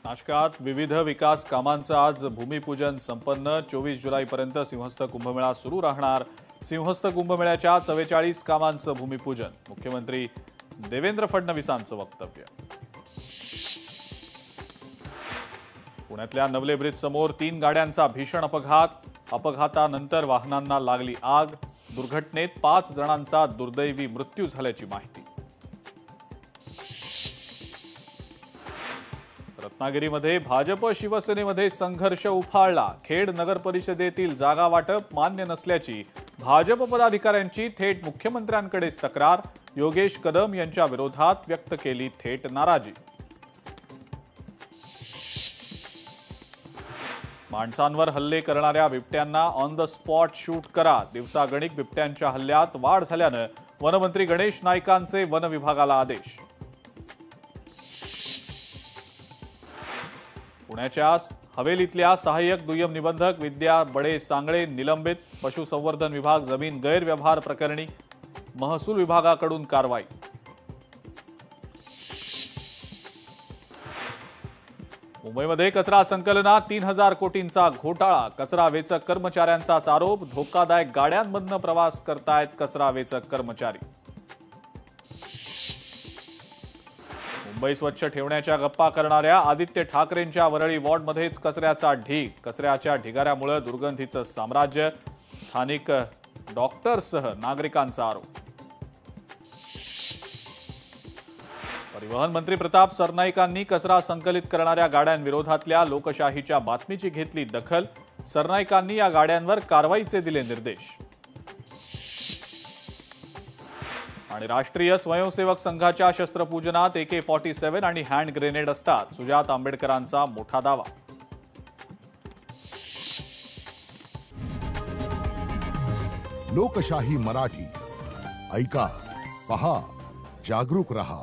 नाशकात विविध विकास कामांचं आज भूमिपूजन संपन्न। 24 जुलैपर्यंत सिंहस्थ कुंभमेळा सुरू राहणार। सिंहस्थ कुंभमेळ्याच्या 44 कामांचं भूमिपूजन। मुख्यमंत्री देवेंद्र फडणवीसांचं वक्तव्य। पुण्यातल्या नवले ब्रिज समोर 3 गाड्यांचा भीषण अपघात। अपघातानंतर वाहनांना लागली आग। दुर्घटनेत 5 जणांचा दुर्दैवी मृत्यू झाल्याची माहिती। रत्नागिरीमध्ये भाजप शिवसेनेमध्ये संघर्ष उफाळला। खेड नगर परिषदेतील जागा वाटप मान्य नसल्याची भाजप पदाधिकाऱ्यांची थेट मुख्यमंत्र्यांकडेच तक्रार। योगेश कदम यांच्या विरोधात व्यक्त केली थेट नाराजी। माणसांवर हल्ले करणाऱ्या बिबट्यांना ऑन द स्पॉट शूट करा। दिवसागणिक बिबट्यांच्या हल्ल्यात वाढ झाल्यानं वनमंत्री गणेश नाईकांचे वन विभागाला आदेश। पुण्याच्या हवेलीतल्या सहाय्यक दुय्यम निबंधक विद्या बडे सांगळे निलंबित। पशुसंवर्धन विभाग जमीन गैरव्यवहार प्रकरणी महसूल विभागाकडून कारवाई। मुंबईमध्ये कचरा संकलनात 3000 कोटींचा घोटाळा। कचरा वेचक कर्मचाऱ्यांचाच आरोप। धोकादायक गाड्यांमधून प्रवास करतायत कचरा वेचक कर्मचारी। मुंबई स्वच्छ ठेवण्याच्या गप्पा करणाऱ्या आदित्य ठाकरेंच्या वरळी वॉर्डमध्येच कचऱ्याचा ढीग। कचऱ्याच्या ढिगाऱ्यामुळे दुर्गंधीचं साम्राज्य। स्थानिक डॉक्टर्ससह नागरिकांचा आरोप। परिवहन मंत्री प्रताप सरनाईकांनी कचरा संकलित करणाऱ्या गाड्यांविरोधातल्या लोकशाहीच्या बातमीची घेतली दखल। सरनाईकांनी या गाड्यांवर कारवाईचे दिले निर्देश। आणि राष्ट्रीय स्वयंसेवक संघाच्या शस्त्रपूजनात AK-47 आणि हँड ग्रेनेड असतात। सुजात आंबेडकरांचा मोठा दावा। लोकशाही मराठी ऐका, पहा, जागरूक रहा।